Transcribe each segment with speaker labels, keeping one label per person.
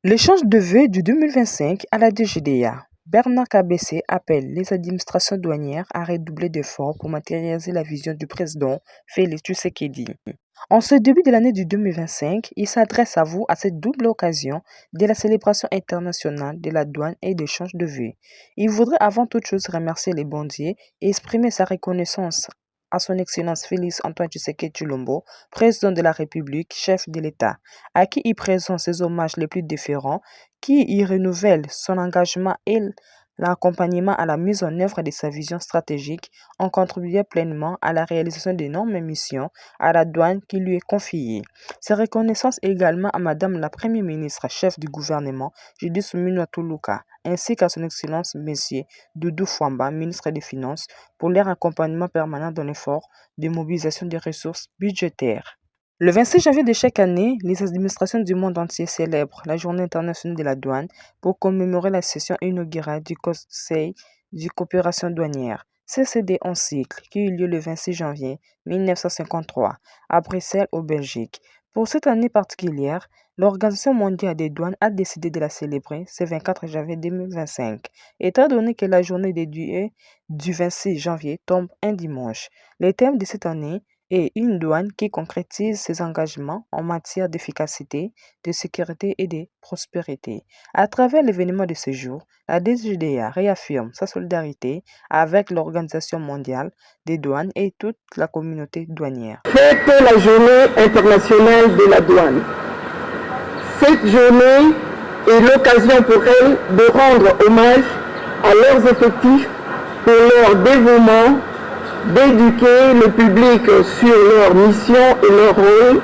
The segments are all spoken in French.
Speaker 1: L'échange de vœux du 2025 à la DGDA. Bernard Cabessé appelle les administrations douanières à redoubler d'efforts pour matérialiser la vision du président Félix Tshisekedi. En ce début de l'année du 2025, il s'adresse à vous à cette double occasion de la célébration internationale de la douane et de l'échange de vœux. Il voudrait avant toute chose remercier les bondiers et exprimer sa reconnaissance à son Excellence Félix Antoine Tshisekedi Tshilombo, président de la République, chef de l'État, à qui il présente ses hommages les plus différents, qui y renouvelle son engagement et l'accompagnement à la mise en œuvre de sa vision stratégique en contribuant pleinement à la réalisation d'énormes missions à la douane qui lui est confiée. Sa reconnaissance également à Madame la Première ministre, chef du gouvernement, Judith Suminwa Tuluka, ainsi qu'à son Excellence Monsieur Doudou Fwamba, ministre des Finances, pour leur accompagnement permanent dans l'effort de mobilisation des ressources budgétaires. Le 26 janvier de chaque année, les administrations du monde entier célèbrent la Journée internationale de la douane pour commémorer la session inaugurale du Conseil de coopération douanière, CCD en cycle, qui eut lieu le 26 janvier 1953 à Bruxelles, au Belgique. Pour cette année particulière, l'Organisation mondiale des douanes a décidé de la célébrer ce 24 janvier 2025, étant donné que la journée dédiée du 26 janvier tombe un dimanche. Le thème de cette année est une douane qui concrétise ses engagements en matière d'efficacité, de sécurité et de prospérité. À travers l'événement de ce jour, la DGDA réaffirme sa solidarité avec l'Organisation mondiale des douanes et toute la communauté douanière.
Speaker 2: Fête la journée internationale de la douane. Cette journée est l'occasion pour elle de rendre hommage à leurs effectifs pour leur dévouement, d'éduquer le public sur leur mission et leur rôle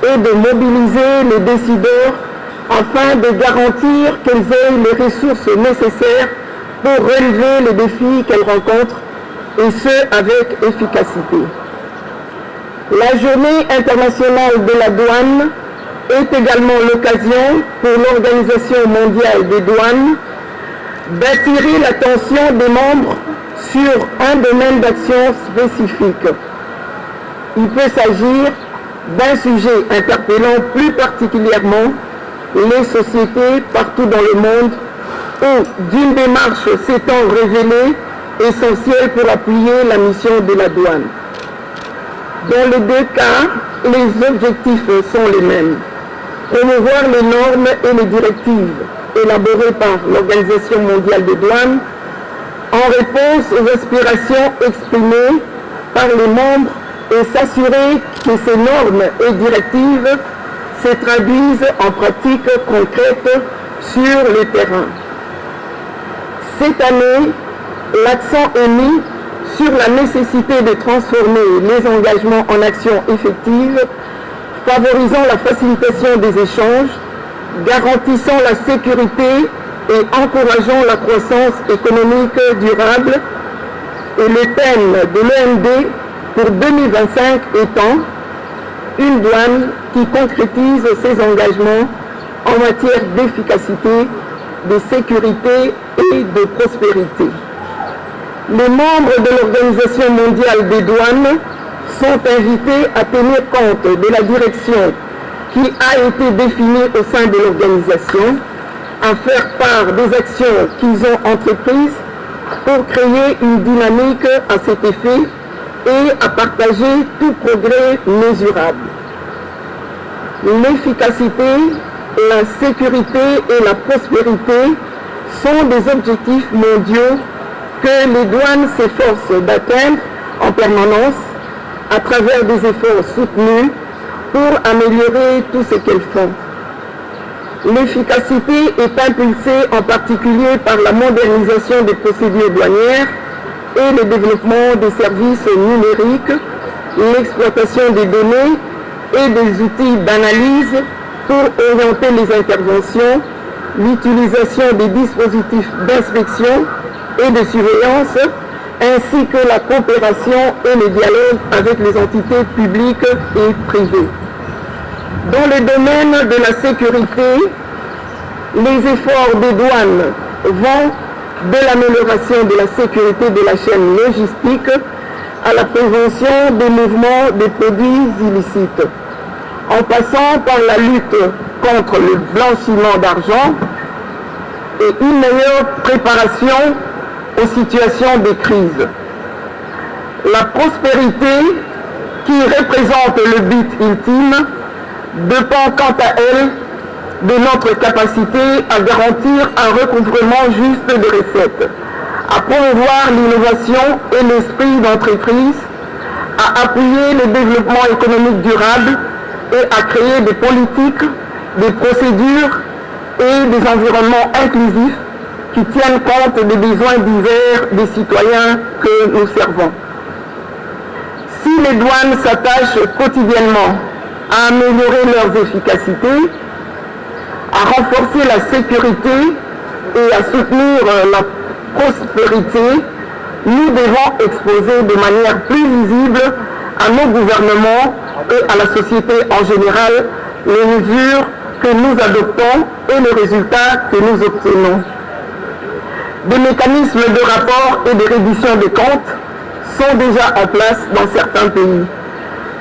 Speaker 2: et de mobiliser les décideurs afin de garantir qu'elles aient les ressources nécessaires pour relever les défis qu'elles rencontrent et ce avec efficacité. La journée internationale de la douane est également l'occasion pour l'Organisation mondiale des douanes d'attirer l'attention des membres sur un domaine d'action spécifique. Il peut s'agir d'un sujet interpellant plus particulièrement les sociétés partout dans le monde ou d'une démarche s'étant révélée essentielle pour appuyer la mission de la douane. Dans les deux cas, les objectifs sont les mêmes. Promouvoir les normes et les directives élaborées par l'Organisation mondiale des douanes en réponse aux aspirations exprimées par les membres et s'assurer que ces normes et directives se traduisent en pratiques concrètes sur le terrain. Cette année, l'accent est mis sur la nécessité de transformer les engagements en actions effectives, favorisant la facilitation des échanges, garantissant la sécurité et encourageant la croissance économique durable, et le thème de l'OMD pour 2025 étant une douane qui concrétise ses engagements en matière d'efficacité, de sécurité et de prospérité. Les membres de l'Organisation mondiale des douanes sont invités à tenir compte de la direction qui a été définie au sein de l'organisation, à faire part des actions qu'ils ont entreprises pour créer une dynamique à cet effet et à partager tout progrès mesurable. L'efficacité, la sécurité et la prospérité sont des objectifs mondiaux que les douanes s'efforcent d'atteindre en permanence à travers des efforts soutenus pour améliorer tout ce qu'elles font. L'efficacité est impulsée en particulier par la modernisation des procédures douanières et le développement des services numériques, l'exploitation des données et des outils d'analyse pour orienter les interventions, l'utilisation des dispositifs d'inspection et de surveillance, ainsi que la coopération et le dialogue avec les entités publiques et privées. Dans le domaine de la sécurité, les efforts des douanes vont de l'amélioration de la sécurité de la chaîne logistique à la prévention des mouvements de produits illicites. en passant par la lutte contre le blanchiment d'argent et une meilleure préparation aux situations de crise. La prospérité, qui représente le but ultime, dépend quant à elle de notre capacité à garantir un recouvrement juste de recettes, à promouvoir l'innovation et l'esprit d'entreprise, à appuyer le développement économique durable et à créer des politiques, des procédures et des environnements inclusifs qui tiennent compte des besoins divers des citoyens que nous servons. Si les douanes s'attachent quotidiennement à améliorer leurs efficacités, à renforcer la sécurité et à soutenir la prospérité, nous devons exposer de manière plus visible à nos gouvernements et à la société en général les mesures que nous adoptons et les résultats que nous obtenons. Des mécanismes de rapport et de reddition des comptes sont déjà en place dans certains pays,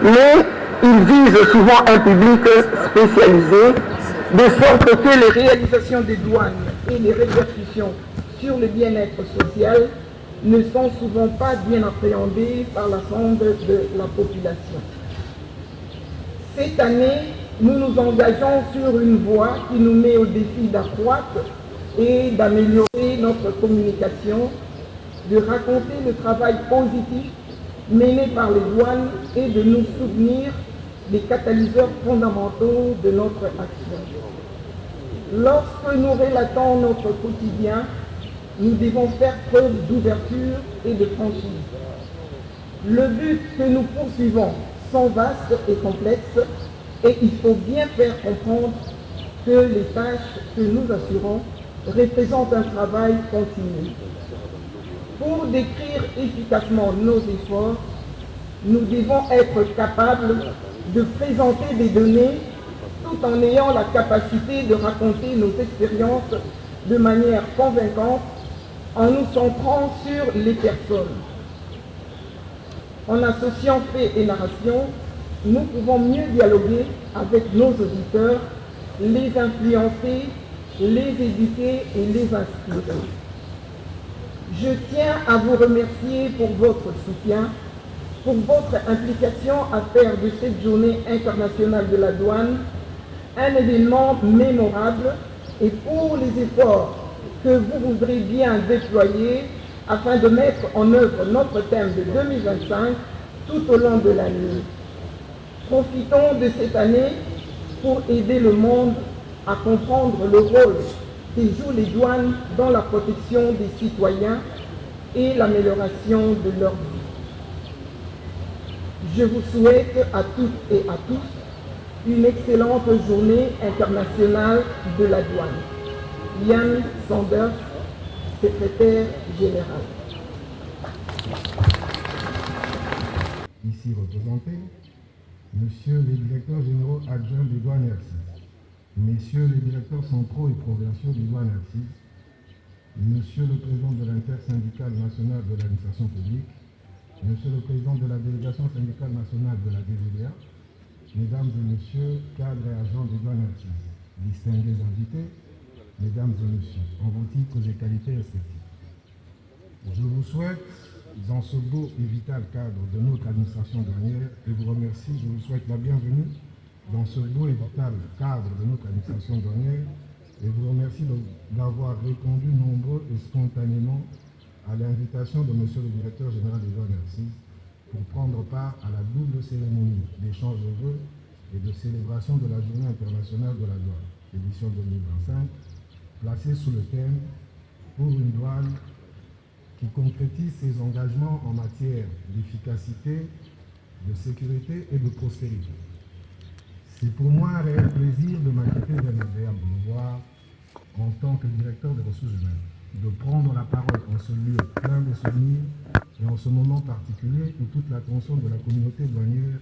Speaker 2: mais ils visent souvent un public spécialisé, de sorte que les réalisations des douanes et les répercussions sur le bien-être social ne sont souvent pas bien appréhendées par l'ensemble de la population. Cette année, nous nous engageons sur une voie qui nous met au défi d'accroître et d'améliorer notre communication, de raconter le travail positif mené par les douanes et de nous soutenir des catalyseurs fondamentaux de notre action. Lorsque nous relatons notre quotidien, nous devons faire preuve d'ouverture et de franchise. Le but que nous poursuivons sont vastes et complexes et il faut bien faire comprendre que les tâches que nous assurons représentent un travail continu. Pour décrire efficacement nos efforts, nous devons être capables de présenter des données tout en ayant la capacité de raconter nos expériences de manière convaincante en nous centrant sur les personnes. En associant faits et narration, nous pouvons mieux dialoguer avec nos auditeurs, les influencer, les éduquer et les inspirer. Je tiens à vous remercier pour votre soutien, pour votre implication à faire de cette journée internationale de la douane un événement mémorable et pour les efforts que vous voudrez bien déployer afin de mettre en œuvre notre thème de 2025 tout au long de l'année. Profitons de cette année pour aider le monde à comprendre le rôle que jouent les douanes dans la protection des citoyens et l'amélioration de leur vie. Je vous souhaite à toutes et à tous une excellente journée internationale de la douane. Yann Sanders, secrétaire général.
Speaker 3: Ici représentés, Messieurs les directeurs généraux adjoints des douanes RC, Messieurs les directeurs centraux et provinciaux des douanes RC, Monsieur le président de l'intersyndicale nationale de l'administration publique, Monsieur le président de la délégation syndicale nationale de la DGDA, Mesdames et Messieurs, cadres et agents des douanes RC, distingués invités, Mesdames et Messieurs, en vos titres et qualités respectives. Je vous souhaite, dans ce beau et vital cadre de notre administration douanière, et vous remercie, je vous souhaite la bienvenue dans ce beau et vital cadre de notre administration douanière, et vous remercie d'avoir répondu nombreux et spontanément à l'invitation de Monsieur le directeur général des douanes RC pour prendre part à la double cérémonie d'échange de vœux et de célébration de la Journée internationale de la douane, édition 2025, placée sous le thème « Pour une douane qui concrétise ses engagements en matière d'efficacité, de sécurité et de prospérité ». C'est pour moi un réel plaisir de m'acquitter d'un agréable devoir en tant que directeur des ressources humaines, de prendre la parole en ce lieu plein de souvenirs et en ce moment particulier où toute l'attention de la communauté douanière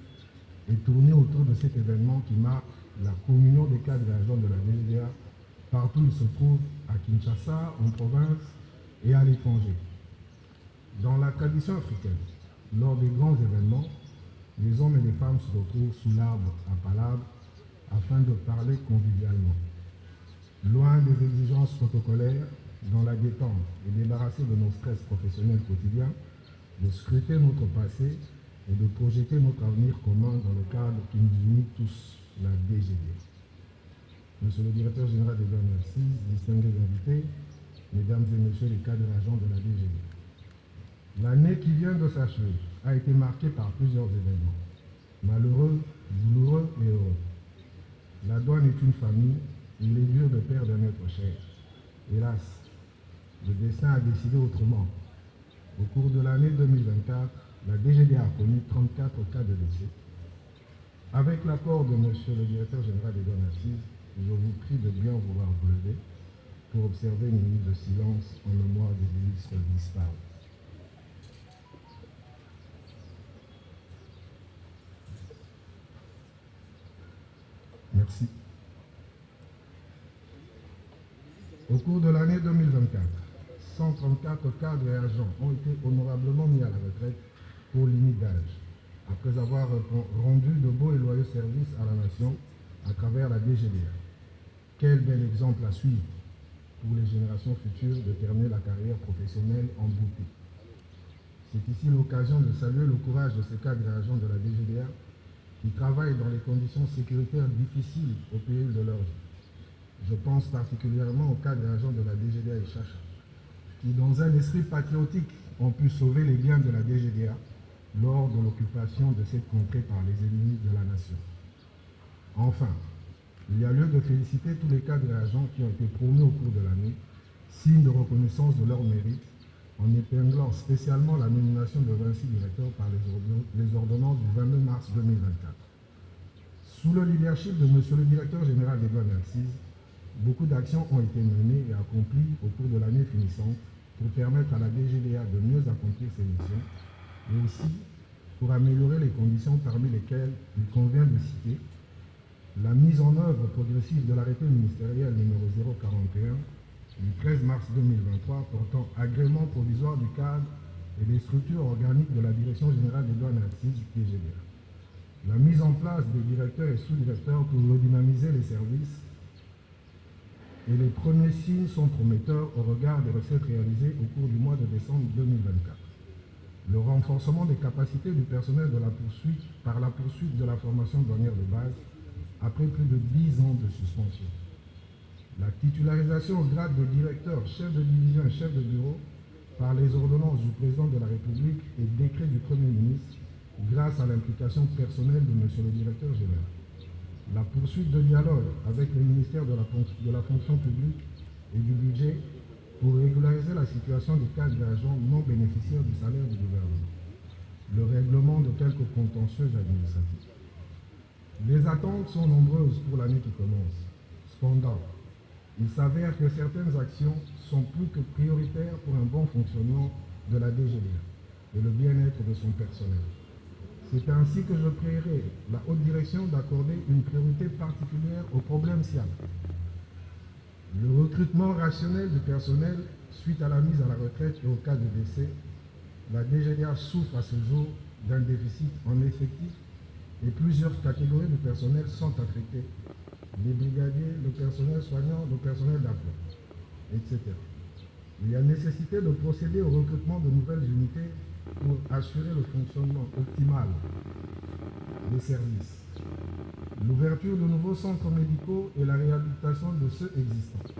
Speaker 3: est tournée autour de cet événement qui marque la communion des cadres et agents de la DGDA partout où ils se trouvent, à Kinshasa, en province et à l'étranger. Dans la tradition africaine, lors des grands événements, les hommes et les femmes se retrouvent sous l'arbre à palabres afin de parler convivialement. Loin des exigences protocolaires, dans la détente et débarrassés de nos stress professionnels quotidiens, de scruter notre passé et de projeter notre avenir commun dans le cadre qui nous unit tous, la DGD. Monsieur le directeur général des douanes Narcisse, distingués invités, mesdames et messieurs les cadres agents de la DGD. L'année qui vient de s'achever a été marquée par plusieurs événements, malheureux, douloureux et heureux. La douane est une famille, il est dur de perdre un être cher. Hélas, le destin a décidé autrement. Au cours de l'année 2024, la DGD a connu 34 cas de décès. Avec l'accord de monsieur le directeur général des douanes Narcisse, je vous prie de bien vouloir vous lever pour observer une minute de silence en mémoire des illustres disparus. Merci. Au cours de l'année 2024, 134 cadres et agents ont été honorablement mis à la retraite pour limite d'âge, après avoir rendu de beaux et loyaux services à la nation à travers la DGDA. Quel bel exemple à suivre pour les générations futures de terminer la carrière professionnelle en beauté. C'est ici l'occasion de saluer le courage de ces cadres et agents de la DGDA qui travaillent dans les conditions sécuritaires difficiles au péril de leur vie. Je pense particulièrement aux cadres et agents de la DGDA et Chacha, qui dans un esprit patriotique ont pu sauver les biens de la DGDA lors de l'occupation de cette contrée par les ennemis de la nation. Enfin, il y a lieu de féliciter tous les cadres et agents qui ont été promus au cours de l'année, signe de reconnaissance de leur mérite, en épinglant spécialement la nomination de 26 directeurs par les ordonnances du 29 mars 2024. Sous le leadership de monsieur le directeur général des douanes Narcisse, beaucoup d'actions ont été menées et accomplies au cours de l'année finissante pour permettre à la DGDA de mieux accomplir ses missions, et aussi pour améliorer les conditions parmi lesquelles il convient de citer la mise en œuvre progressive de l'arrêté ministériel numéro 041 du 13 mars 2023 portant agrément provisoire du cadre et des structures organiques de la Direction générale des douanes Narcisse du DGDA. La mise en place des directeurs et sous-directeurs pour redynamiser les services et les premiers signes sont prometteurs au regard des recettes réalisées au cours du mois de décembre 2024. Le renforcement des capacités du personnel de la poursuite par la poursuite de la formation douanière de base après plus de 10 ans de suspension. La titularisation au grade de directeur, chef de division et chef de bureau par les ordonnances du président de la République et décret du Premier ministre grâce à l'implication personnelle de monsieur le directeur général. La poursuite de dialogue avec le ministère de la fonction publique et du budget pour régulariser la situation des cadres agents non bénéficiaires du salaire du gouvernement. Le règlement de quelques contentieux administratifs. Les attentes sont nombreuses pour l'année qui commence. Cependant, il s'avère que certaines actions sont plus que prioritaires pour un bon fonctionnement de la DGDA et le bien-être de son personnel. C'est ainsi que je prierai la haute direction d'accorder une priorité particulière aux problèmes SIAM. Le recrutement rationnel du personnel suite à la mise à la retraite et au cas de décès, la DGDA souffre à ce jour d'un déficit en effectifs et plusieurs catégories de personnel sont affectées. Les brigadiers, le personnel soignant, le personnel d'appoint, etc. Il y a nécessité de procéder au recrutement de nouvelles unités pour assurer le fonctionnement optimal des services, l'ouverture de nouveaux centres médicaux et la réhabilitation de ceux existants.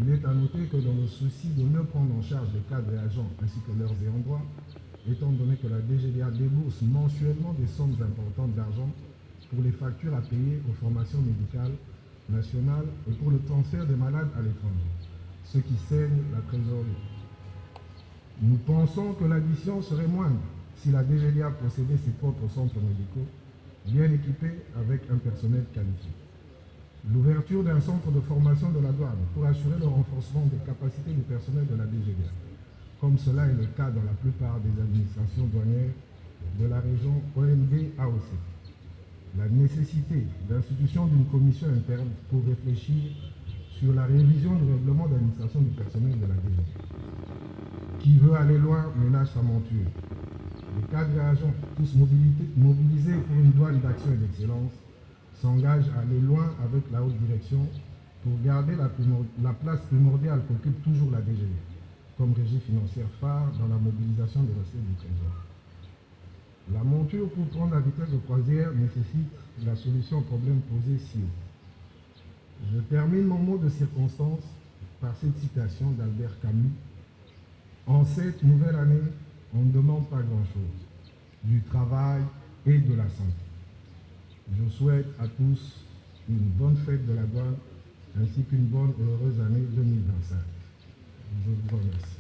Speaker 3: Il est à noter que dans le souci de mieux prendre en charge les cadres et agents ainsi que leurs ayants droit, étant donné que la DGDA débourse mensuellement des sommes importantes d'argent pour les factures à payer aux formations médicales nationales et pour le transfert des malades à l'étranger, ce qui saigne la trésorerie. Nous pensons que l'addition serait moindre si la DGDA possédait ses propres centres médicaux bien équipés avec un personnel qualifié. L'ouverture d'un centre de formation de la douane pour assurer le renforcement des capacités du personnel de la DGDA, comme cela est le cas dans la plupart des administrations douanières de la région OMD-AOC. La nécessité d'institution d'une commission interne pour réfléchir sur la révision du règlement d'administration du personnel de la DGDA. Qui veut aller loin ménage sa monture. Les cadres et agents, tous mobilisés pour une douane d'action et d'excellence, s'engagent à aller loin avec la haute direction pour garder la place primordiale qu'occupe toujours la DGE comme régie financière phare dans la mobilisation des recettes du Trésor. La monture pour prendre la vitesse de croisière nécessite la solution au problème posé ci haut. Je termine mon mot de circonstance par cette citation d'Albert Camus. En cette nouvelle année, on ne demande pas grand-chose, du travail et de la santé. Je souhaite à tous une bonne fête de la douane ainsi qu'une bonne et heureuse année 2025. Je vous remercie.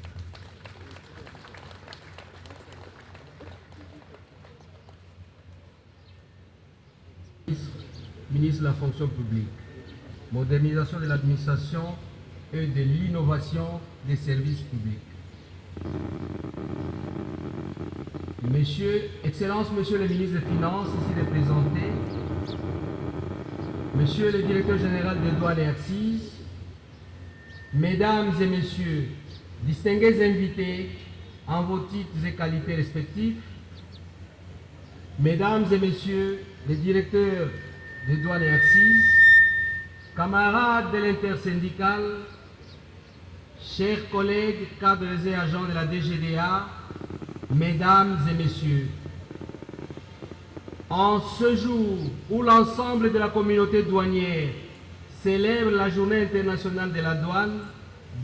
Speaker 4: Ministre de la fonction publique, modernisation de l'administration et de l'innovation des services publics. Excellence, Monsieur le ministre des Finances, ici représenté, Monsieur le directeur général des douanes et accises, Mesdames et Messieurs, distingués invités en vos titres et qualités respectifs, Mesdames et Messieurs les directeurs des douanes et accises, camarades de l'intersyndicale, chers collègues, cadres et agents de la DGDA, Mesdames et Messieurs, en ce jour où l'ensemble de la communauté douanière célèbre la Journée internationale de la douane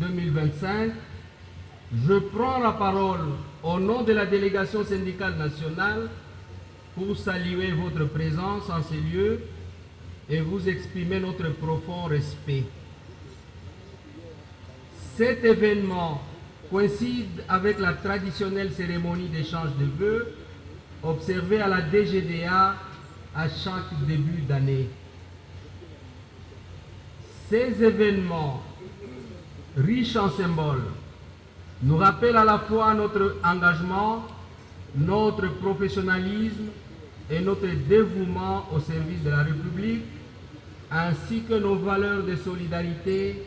Speaker 4: 2025, je prends la parole au nom de la délégation syndicale nationale pour saluer votre présence en ces lieux et vous exprimer notre profond respect. Cet événement coïncide avec la traditionnelle cérémonie d'échange de vœux observée à la DGDA à chaque début d'année. Ces événements, riches en symboles, nous rappellent à la fois notre engagement, notre professionnalisme et notre dévouement au service de la République, ainsi que nos valeurs de solidarité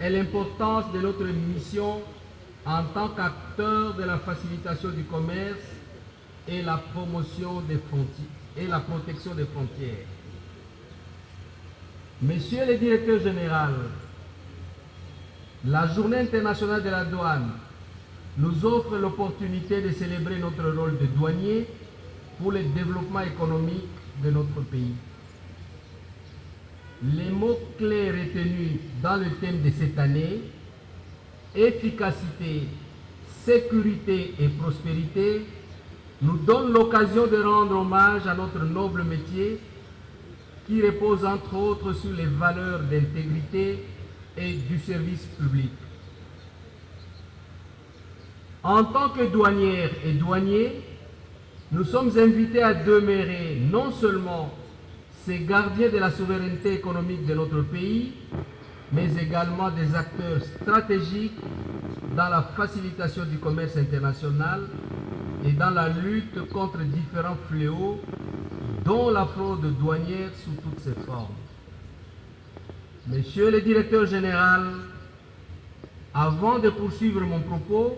Speaker 4: et l'importance de notre mission en tant qu'acteur de la facilitation du commerce et la promotion des frontières et la protection des frontières. Monsieur le directeur général, la Journée internationale de la douane nous offre l'opportunité de célébrer notre rôle de douanier pour le développement économique de notre pays. Les mots-clés retenus dans le thème de cette année, efficacité, sécurité et prospérité, nous donnent l'occasion de rendre hommage à notre noble métier qui repose entre autres sur les valeurs d'intégrité et du service public. En tant que douanières et douaniers, nous sommes invités à demeurer non seulement ces gardiens de la souveraineté économique de notre pays, mais également des acteurs stratégiques dans la facilitation du commerce international et dans la lutte contre différents fléaux, dont la fraude douanière sous toutes ses formes. Monsieur le directeur général, avant de poursuivre mon propos,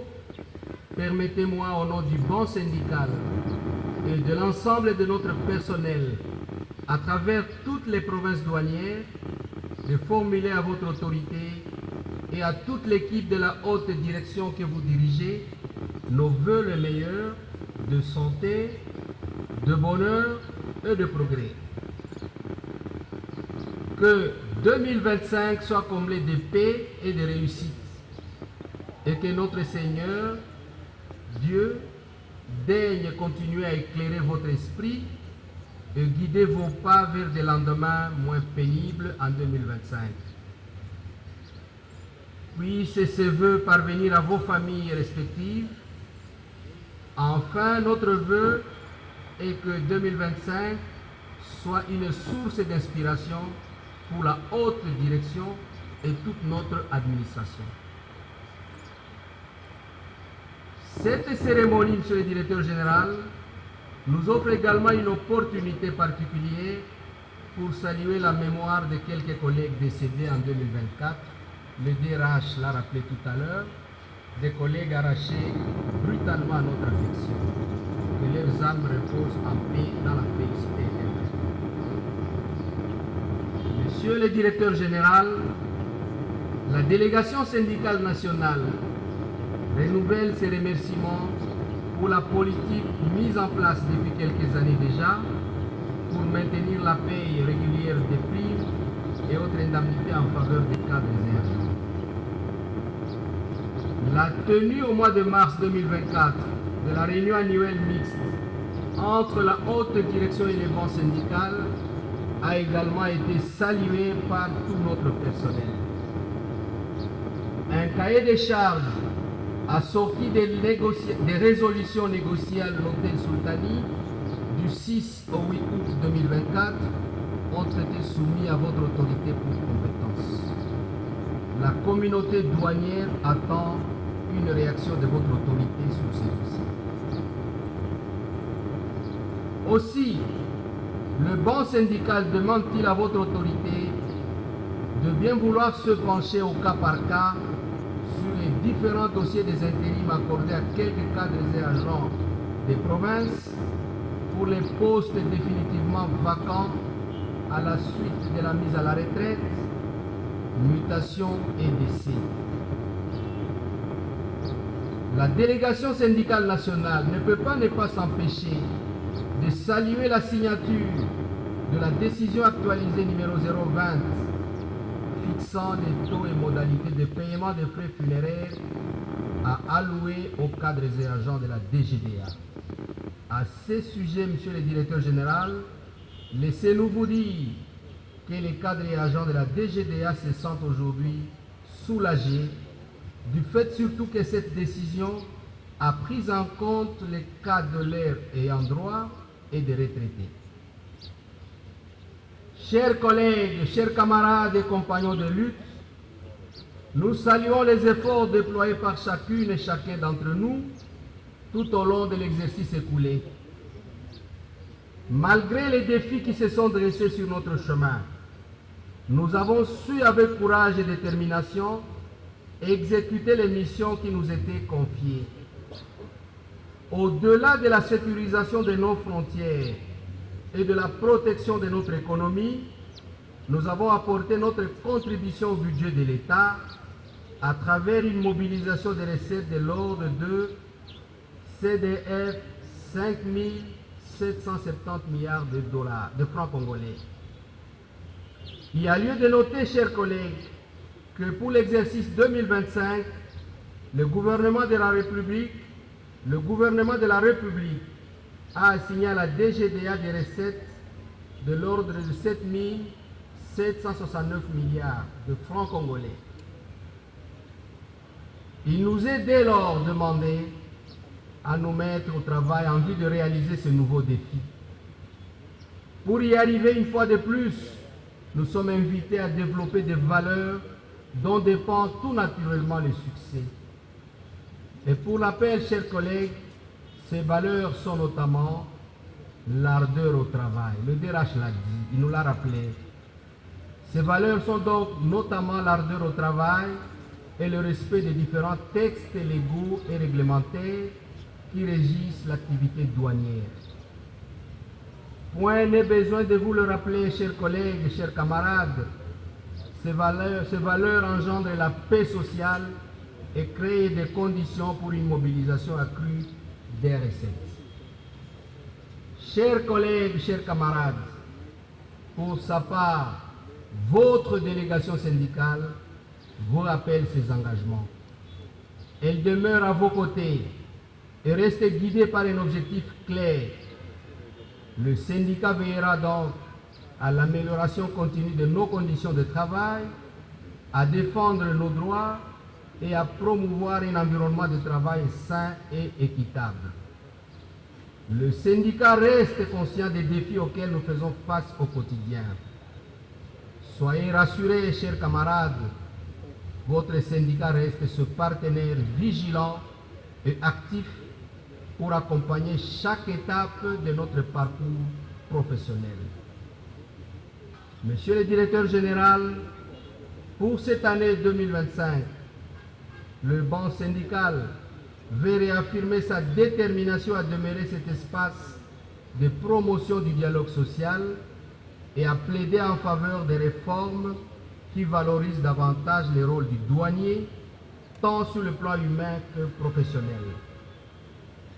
Speaker 4: permettez-moi au nom du banc syndical et de l'ensemble de notre personnel à travers toutes les provinces douanières de formuler à votre autorité et à toute l'équipe de la haute direction que vous dirigez nos vœux les meilleurs de santé, de bonheur et de progrès. Que 2025 soit comblé de paix et de réussite et que notre Seigneur, Dieu, daigne continuer à éclairer votre esprit et guider vos pas vers des lendemains moins pénibles en 2025. Puissent ces vœux parvenir à vos familles respectives. Enfin, notre vœu est que 2025 soit une source d'inspiration pour la haute direction et toute notre administration. Cette cérémonie, Monsieur le Directeur Général, nous offre également une opportunité particulière pour saluer la mémoire de quelques collègues décédés en 2024. Le DRH l'a rappelé tout à l'heure, des collègues arrachés brutalement à notre affection. Que leurs âmes reposent en paix dans la félicité éternelle. Monsieur le directeur général, la délégation syndicale nationale renouvelle ses remerciements pour la politique mise en place depuis quelques années déjà pour maintenir la paie régulière des primes et autres indemnités en faveur des cadres et agents. La tenue au mois de mars 2024 de la réunion annuelle mixte entre la haute direction et les bancs syndicales a également été saluée par tout notre personnel. Un cahier des charges assorti des résolutions négociées à l'hôtel Sultani du 6 au 8 août 2024 ont été soumis à votre autorité pour compétence. La communauté douanière attend une réaction de votre autorité sur ces dossiers. Aussi, le banc syndical demande-t-il à votre autorité de bien vouloir se pencher au cas par cas sur les différents dossiers des intérims accordés à quelques cadres et agents des provinces pour les postes définitivement vacants à la suite de la mise à la retraite, mutation et décès. La délégation syndicale nationale ne peut pas ne pas s'empêcher de saluer la signature de la décision actualisée numéro 020 fixant les taux et modalités de paiement des frais funéraires à allouer aux cadres et agents de la DGDA. À ce sujet, Monsieur le Directeur Général, laissez-nous vous dire que les cadres et agents de la DGDA se sentent aujourd'hui soulagés du fait surtout que cette décision a pris en compte les cas de leurs ayants droit et des retraités. Chers collègues, chers camarades et compagnons de lutte, nous saluons les efforts déployés par chacune et chacun d'entre nous tout au long de l'exercice écoulé. Malgré les défis qui se sont dressés sur notre chemin, nous avons su avec courage et détermination exécuter les missions qui nous étaient confiées. Au-delà de la sécurisation de nos frontières et de la protection de notre économie, nous avons apporté notre contribution au budget de l'État à travers une mobilisation des recettes de l'ordre de CDF 5 770 milliards de francs congolais. Il y a lieu de noter, chers collègues, que pour l'exercice 2025, le gouvernement de la République a assigné à la DGDA des recettes de l'ordre de 7 769 milliards de francs congolais. Il nous est dès lors demandé à nous mettre au travail en vue de réaliser ce nouveau défi. Pour y arriver une fois de plus, nous sommes invités à développer des valeurs dont dépend tout naturellement le succès. Et pour l'appel, chers collègues, ces valeurs sont notamment l'ardeur au travail. Le DRH l'a dit, il nous l'a rappelé. Ces valeurs sont donc notamment l'ardeur au travail et le respect des différents textes légaux et réglementaires qui régissent l'activité douanière. Point n'est besoin de vous le rappeler, chers collègues, chers camarades, ces valeurs engendrent la paix sociale et créent des conditions pour une mobilisation accrue des recettes. Chers collègues, chers camarades, pour sa part, votre délégation syndicale vous rappelle ses engagements. Elle demeure à vos côtés et reste guidée par un objectif clair. Le syndicat veillera donc à l'amélioration continue de nos conditions de travail, à défendre nos droits et à promouvoir un environnement de travail sain et équitable. Le syndicat reste conscient des défis auxquels nous faisons face au quotidien. Soyez rassurés, chers camarades, votre syndicat reste ce partenaire vigilant et actif pour accompagner chaque étape de notre parcours professionnel. Monsieur le directeur général, pour cette année 2025, le banc syndical veut réaffirmer sa détermination à demeurer cet espace de promotion du dialogue social et à plaider en faveur des réformes qui valorisent davantage le rôle du douanier, tant sur le plan humain que professionnel.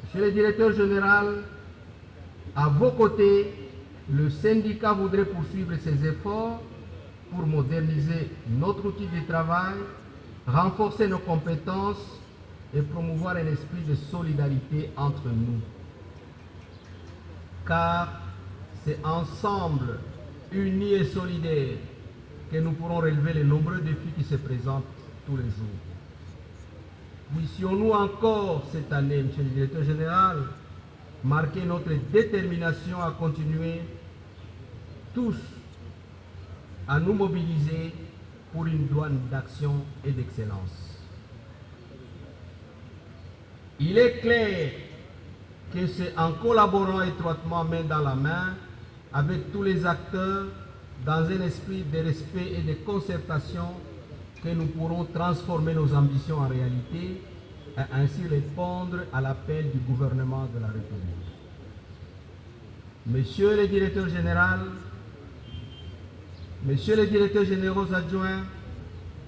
Speaker 4: Monsieur le directeur général, à vos côtés, le syndicat voudrait poursuivre ses efforts pour moderniser notre outil de travail, renforcer nos compétences et promouvoir un esprit de solidarité entre nous. Car c'est ensemble, unis et solidaires, que nous pourrons relever les nombreux défis qui se présentent tous les jours. Puissions-nous encore cette année, Monsieur le Directeur Général, marquer notre détermination à continuer tous à nous mobiliser pour une douane d'action et d'excellence. Il est clair que c'est en collaborant étroitement main dans la main avec tous les acteurs dans un esprit de respect et de concertation que nous pourrons transformer nos ambitions en réalité et ainsi répondre à l'appel du gouvernement de la République. Monsieur le directeur général, Messieurs les directeurs généraux adjoints,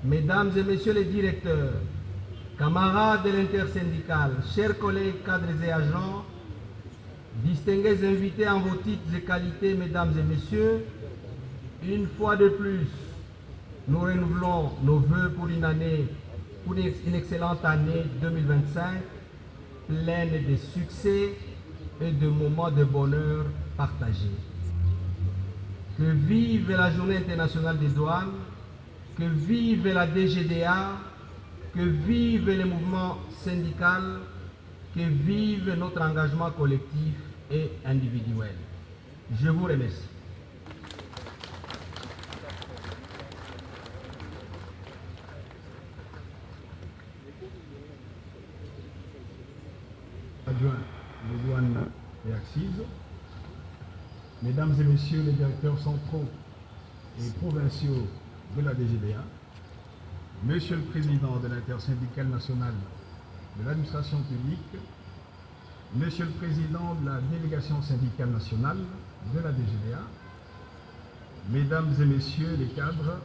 Speaker 4: Mesdames et Messieurs les directeurs, camarades de l'intersyndicale, chers collègues, cadres et agents, distingués invités en vos titres et qualités, Mesdames et Messieurs, une fois de plus, nous renouvelons nos vœux pour une excellente année 2025, pleine de succès et de moments de bonheur partagés. Que vive la Journée internationale des douanes, que vive la DGDA, que vive le mouvement syndical, que vive notre engagement collectif et individuel. Je vous remercie.
Speaker 3: Adjoint des douanes et accises, Mesdames et Messieurs les directeurs centraux et provinciaux de la DGDA, Monsieur le Président de l'intersyndicale nationale de l'administration publique, Monsieur le Président de la délégation syndicale nationale de la DGDA, Mesdames et Messieurs les cadres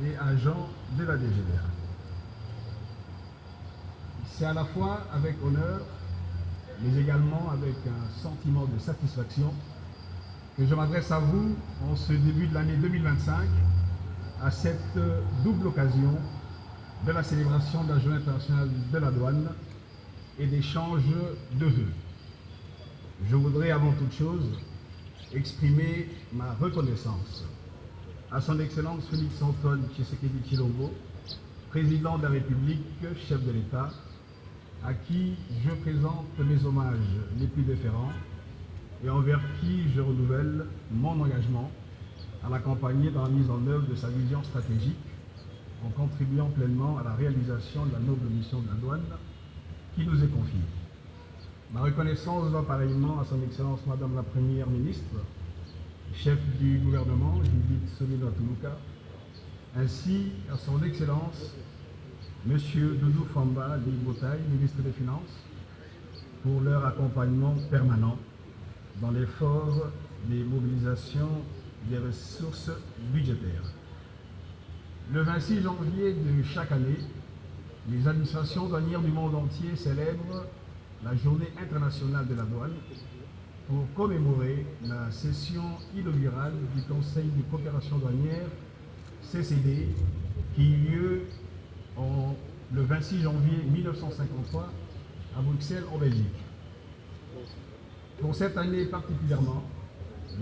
Speaker 3: et agents de la DGDA. C'est à la fois avec honneur, mais également avec un sentiment de satisfaction que je m'adresse à vous en ce début de l'année 2025 à cette double occasion de la célébration de la Journée internationale de la douane et d'échange de vœux. Je voudrais avant toute chose exprimer ma reconnaissance à son Excellence Félix Antoine Tshisekedi Tshilombo, Président de la République, chef de l'État, à qui je présente mes hommages les plus déférents et envers qui je renouvelle mon engagement à l'accompagner dans la mise en œuvre de sa vision stratégique en contribuant pleinement à la réalisation de la noble mission de la douane qui nous est confiée. Ma reconnaissance va pareillement à son Excellence Madame la Première ministre, chef du gouvernement, Judith Suminwa Tuluka, ainsi à son Excellence Monsieur Doudou Famba Botaï, ministre des Finances, pour leur accompagnement permanent dans l'effort des mobilisations des ressources budgétaires. Le 26 janvier de chaque année, les administrations douanières du monde entier célèbrent la Journée internationale de la douane pour commémorer la session inaugurale du Conseil de coopération douanière CCD qui eut lieu le 26 janvier 1953 à Bruxelles en Belgique. Pour cette année particulièrement,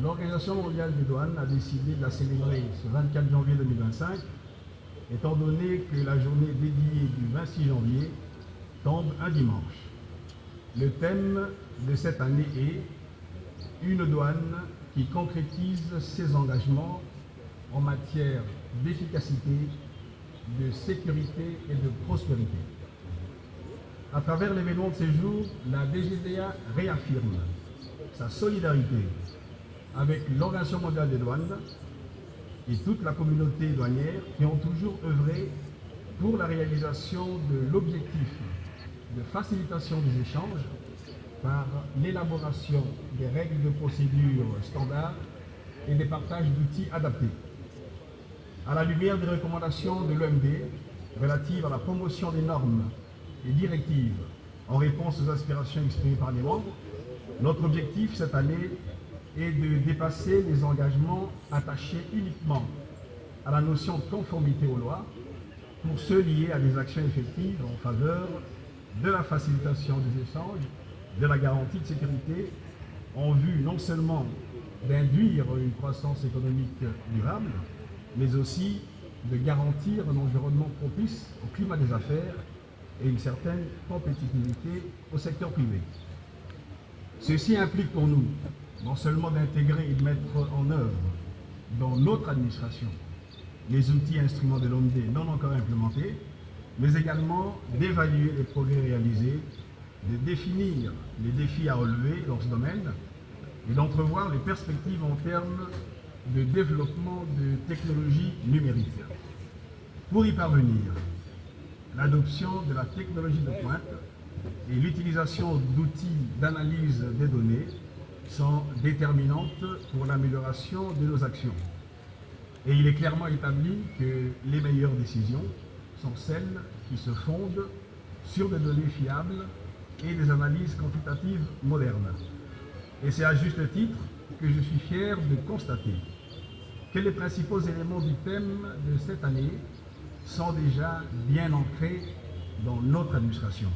Speaker 3: l'Organisation mondiale des douanes a décidé de la célébrer ce 24 janvier 2025, étant donné que la journée dédiée du 26 janvier tombe un dimanche. Le thème de cette année est « Une douane qui concrétise ses engagements en matière d'efficacité, de sécurité et de prospérité ». À travers l'événement de ces jours, la DGDA réaffirme sa solidarité avec l'Organisation mondiale des douanes et toute la communauté douanière qui ont toujours œuvré pour la réalisation de l'objectif de facilitation des échanges par l'élaboration des règles de procédure standards et des partages d'outils adaptés. À la lumière des recommandations de l'OMD relatives à la promotion des normes et directives en réponse aux aspirations exprimées par les membres, notre objectif cette année est de dépasser les engagements attachés uniquement à la notion de conformité aux lois pour ceux liés à des actions effectives en faveur de la facilitation des échanges, de la garantie de sécurité, en vue non seulement d'induire une croissance économique durable, mais aussi de garantir un environnement propice au climat des affaires et une certaine compétitivité au secteur privé. Ceci implique pour nous non seulement d'intégrer et de mettre en œuvre dans notre administration les outils et instruments de l'OMD non encore implémentés, mais également d'évaluer les progrès réalisés, de définir les défis à relever dans ce domaine et d'entrevoir les perspectives en termes de développement de technologies numériques. Pour y parvenir, l'adoption de la technologie de pointe et l'utilisation d'outils d'analyse des données sont déterminantes pour l'amélioration de nos actions. Et il est clairement établi que les meilleures décisions sont celles qui se fondent sur des données fiables et des analyses quantitatives modernes. Et c'est à juste titre que je suis fier de constater que les principaux éléments du thème de cette année sont déjà bien ancrés dans notre administration.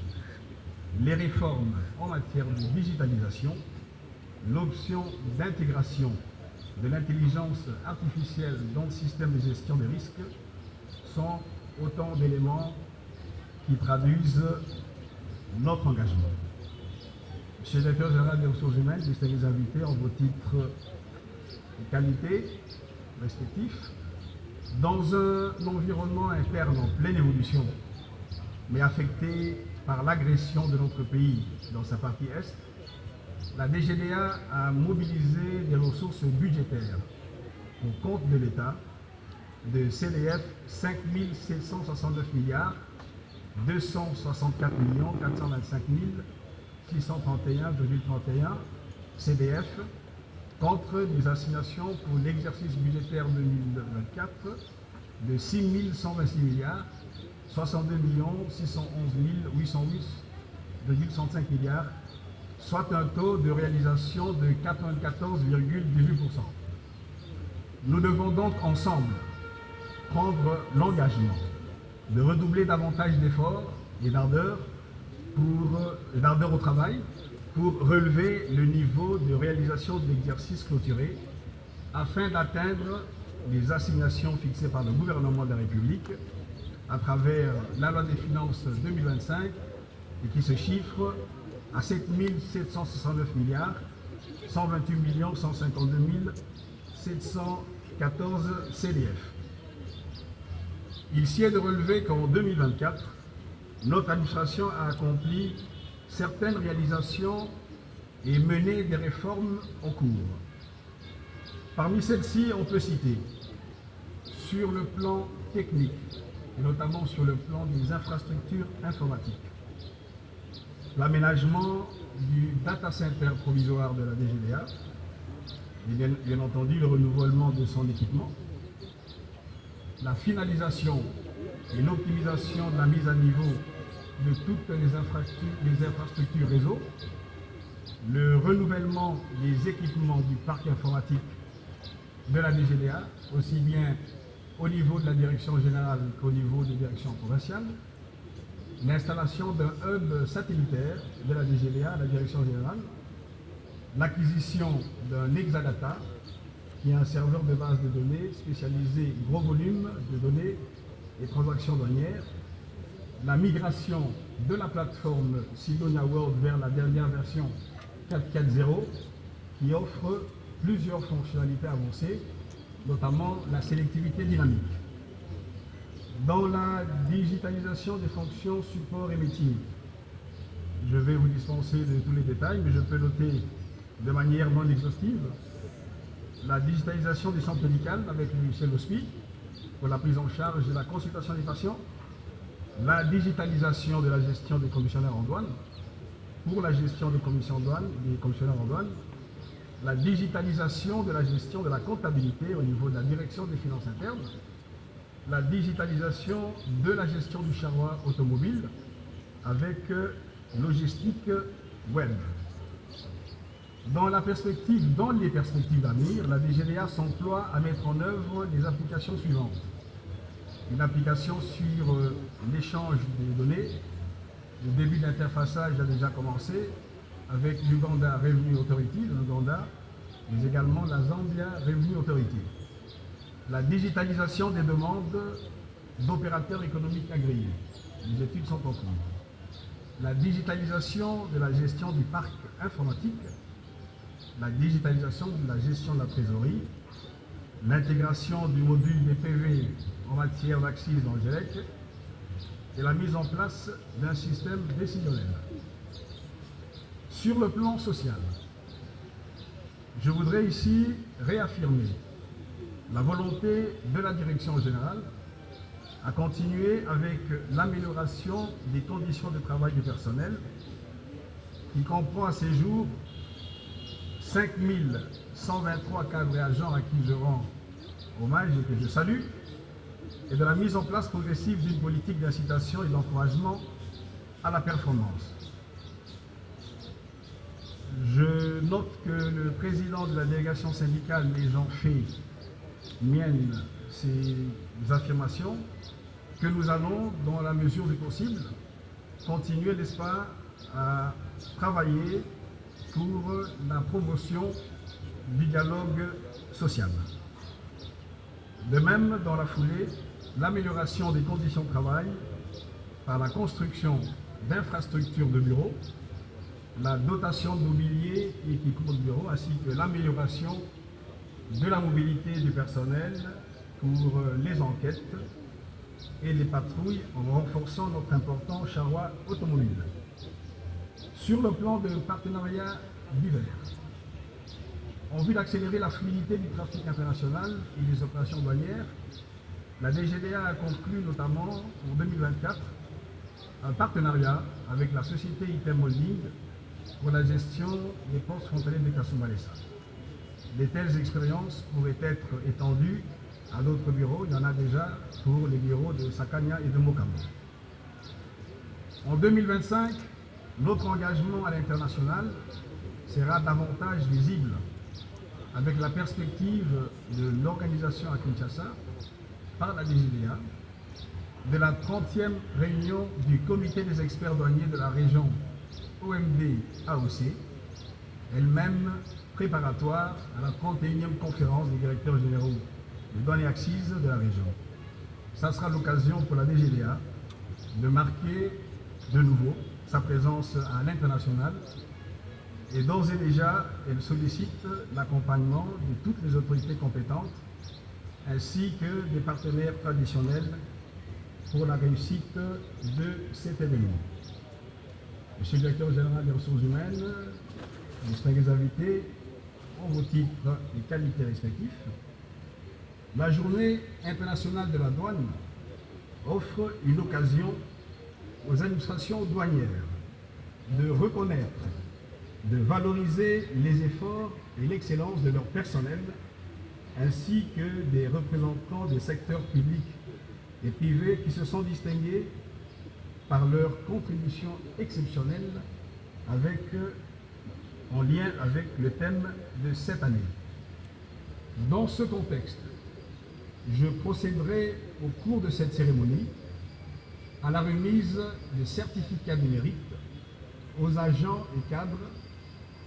Speaker 3: Les réformes en matière de digitalisation, l'option d'intégration de l'intelligence artificielle dans le système de gestion des risques sont autant d'éléments qui traduisent notre engagement. Monsieur le directeur général des ressources humaines, distingués invités en vos titres et qualités respectifs, dans un environnement interne en pleine évolution, mais affecté par l'agression de notre pays dans sa partie Est, la DGDA a mobilisé des ressources budgétaires au compte de l'État de CDF 5 769 milliards 264 425 631,31 CDF contre des assignations pour l'exercice budgétaire 2024 de 6 126 milliards 62 611 808,65 milliards, soit un taux de réalisation de 94,18%. Nous devons donc ensemble prendre l'engagement de redoubler davantage d'efforts et d'ardeur au travail pour relever le niveau de réalisation de l'exercice clôturé afin d'atteindre les assignations fixées par le gouvernement de la République à travers la loi des finances 2025 et qui se chiffre à 7 769 milliards 128 152 714 CDF. Il s'y est de relever qu'en 2024, notre administration a accompli certaines réalisations et mené des réformes en cours. Parmi celles-ci, on peut citer, sur le plan technique, et notamment sur le plan des infrastructures informatiques, l'aménagement du data center provisoire de la DGDA, et bien entendu le renouvellement de son équipement, la finalisation et l'optimisation de la mise à niveau de toutes les infrastructures réseau, le renouvellement des équipements du parc informatique de la DGDA, aussi bien au niveau de la direction générale qu'au niveau des directions provinciales, l'installation d'un hub satellitaire de la DGDA, la direction générale, l'acquisition d'un Exadata, qui est un serveur de base de données spécialisé gros volume de données et transactions douanières, la migration de la plateforme Sidonia World vers la dernière version 4.4.0 qui offre plusieurs fonctionnalités avancées, notamment la sélectivité dynamique. Dans la digitalisation des fonctions support et métier, je vais vous dispenser de tous les détails, mais je peux noter de manière non exhaustive la digitalisation du centre médical avec le logiciel HOSPI pour la prise en charge de la consultation des patients,
Speaker 5: la digitalisation de la gestion des commissionnaires en douane, pour la gestion des commissionnaires en douane, la digitalisation de la gestion de la comptabilité au niveau de la direction des finances internes, la digitalisation de la gestion du charroi automobile avec logistique web. Dans les perspectives d'avenir, la DGDA s'emploie à mettre en œuvre des applications suivantes. Une application sur l'échange des données. Le début de l'interfaçage a déjà commencé avec l'Uganda Revenue Authority de l'Ouganda, mais également la Zambia Revenue Authority. La digitalisation des demandes d'opérateurs économiques agréés. Les études sont en cours. La digitalisation de la gestion du parc informatique, la digitalisation de la gestion de la trésorerie, l'intégration du module DPV en matière d'accise dans le GELEC et la mise en place d'un système décisionnel. Sur le plan social, je voudrais ici réaffirmer la volonté de la direction générale à continuer avec l'amélioration des conditions de travail du personnel qui comprend à ces jours 5123 cadres et agents à qui je rends hommage et que je salue, et de la mise en place progressive d'une politique d'incitation et d'encouragement à la performance. Je note que le président de la délégation syndicale, les gens fait mienne ces affirmations, que nous allons, dans la mesure du possible, continuer, n'est-ce pas, à travailler pour la promotion du dialogue social. De même, dans la foulée, l'amélioration des conditions de travail par la construction d'infrastructures de bureaux, la dotation de mobilier et équipements de bureaux, ainsi que l'amélioration de la mobilité du personnel pour les enquêtes et les patrouilles en renforçant notre important charroi automobile. Sur le plan de partenariat divers, en vue d'accélérer la fluidité du trafic international et des opérations douanières, la DGDA a conclu notamment en 2024 un partenariat avec la société Item Holding pour la gestion des postes frontaliers de Kasumbalesa. De telles expériences pourraient être étendues à d'autres bureaux. Il y en a déjà pour les bureaux de Sakania et de Mokamo. En 2025, notre engagement à l'international sera davantage visible avec la perspective de l'organisation à Kinshasa par la DGDA de la 30e réunion du comité des experts douaniers de la région OMD-AOC, elle-même préparatoire à la 31e conférence des directeurs généraux de douane et accises de la région. Ça sera l'occasion pour la DGDA de marquer de nouveau sa présence à l'international et d'ores et déjà, elle sollicite l'accompagnement de toutes les autorités compétentes ainsi que des partenaires traditionnels pour la réussite de cet événement. Monsieur le directeur général des ressources humaines, distingués invités, en vos titres et qualités respectifs, la Journée internationale de la douane offre une occasion aux administrations douanières de reconnaître, de valoriser les efforts et l'excellence de leur personnel, ainsi que des représentants des secteurs publics et privés qui se sont distingués par leur contribution exceptionnelle en lien avec le thème de cette année. Dans ce contexte, je procéderai au cours de cette cérémonie à la remise des certificats de mérite aux agents et cadres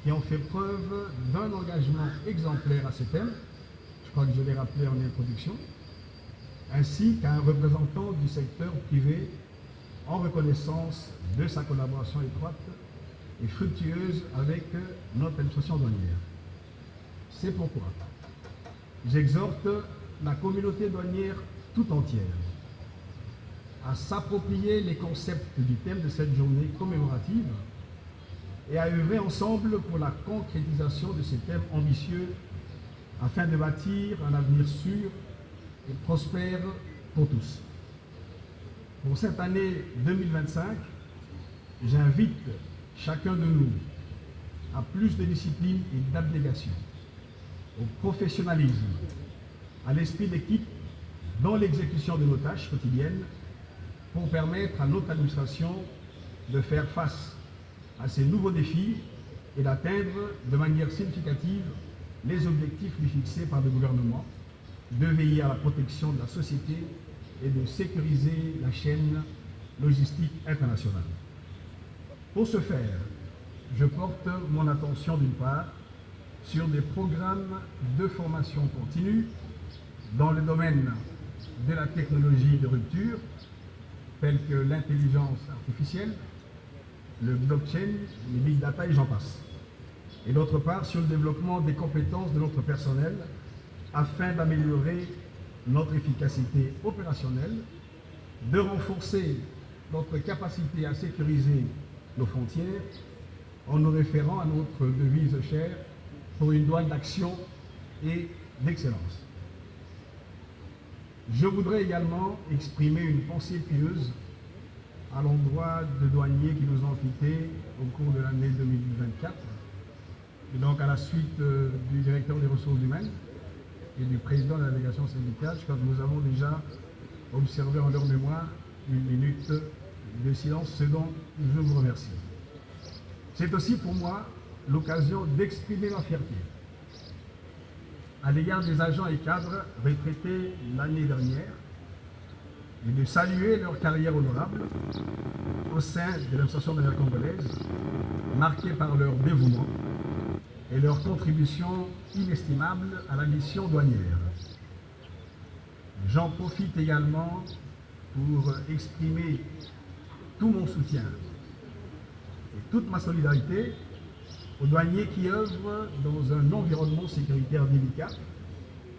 Speaker 5: qui ont fait preuve d'un engagement exemplaire à ce thème, je crois que je l'ai rappelé en introduction, ainsi qu'à un représentant du secteur privé en reconnaissance de sa collaboration étroite et fructueuse avec notre administration douanière. C'est pourquoi j'exhorte la communauté douanière tout entière à s'approprier les concepts du thème de cette journée commémorative et à œuvrer ensemble pour la concrétisation de ces thèmes ambitieux afin de bâtir un avenir sûr et prospère pour tous. Pour cette année 2025, j'invite chacun de nous à plus de discipline et d'abnégation, au professionnalisme, à l'esprit d'équipe dans l'exécution de nos tâches quotidiennes pour permettre à notre administration de faire face à ces nouveaux défis et d'atteindre de manière significative les objectifs fixés par le gouvernement, de veiller à la protection de la société et de sécuriser la chaîne logistique internationale. Pour ce faire, je porte mon attention d'une part sur des programmes de formation continue dans le domaine de la technologie de rupture, tels que l'intelligence artificielle, le blockchain, les big data et j'en passe. Et d'autre part sur le développement des compétences de notre personnel afin d'améliorer notre efficacité opérationnelle, de renforcer notre capacité à sécuriser nos frontières en nous référant à notre devise chère pour une douane d'action et d'excellence. Je voudrais également exprimer une pensée pieuse à l'endroit de douaniers qui nous ont quittés au cours de l'année 2024, et donc à la suite du directeur des ressources humaines et du président de la délégation syndicale, quand nous avons déjà observé en leur mémoire une minute de silence, ce dont je vous remercie. C'est aussi pour moi l'occasion d'exprimer ma fierté à l'égard des agents et cadres retraités l'année dernière et de saluer leur carrière honorable au sein de l'administration de la congolaise, marquée par leur dévouement et leur contribution inestimable à la mission douanière. J'en profite également pour exprimer tout mon soutien et toute ma solidarité aux douaniers qui œuvrent dans un environnement sécuritaire délicat,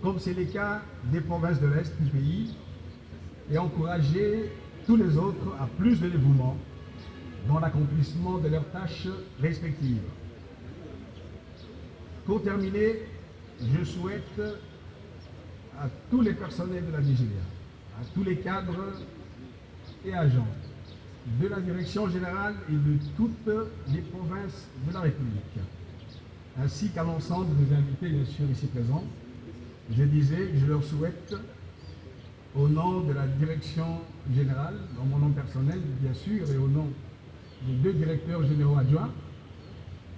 Speaker 5: comme c'est le cas des provinces de l'Est du pays, et encourager tous les autres à plus de dévouement dans l'accomplissement de leurs tâches respectives. Pour terminer, je souhaite à tous les personnels de la DGDA, à tous les cadres et agents de la direction générale et de toutes les provinces de la République, ainsi qu'à l'ensemble des invités bien sûr ici présents, je disais que je leur souhaite, au nom de la direction générale, dans mon nom personnel bien sûr, et au nom des deux directeurs généraux adjoints,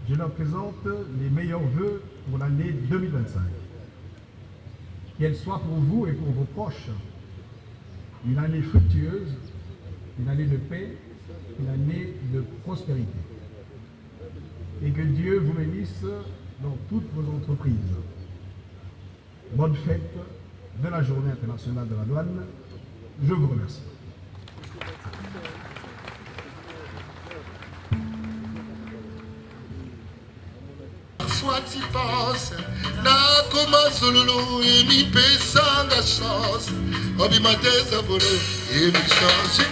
Speaker 5: je leur présente les meilleurs vœux pour l'année 2025. Qu'elle soit pour vous et pour vos proches une année fructueuse, une année de paix, une année de prospérité. Et que Dieu vous bénisse dans toutes vos entreprises. Bonne fête de la Journée internationale de la douane. Je vous remercie.
Speaker 6: Soit-il passe, na koma sololo, et mi pesa la chance, obi ma désabolo, et mi chance,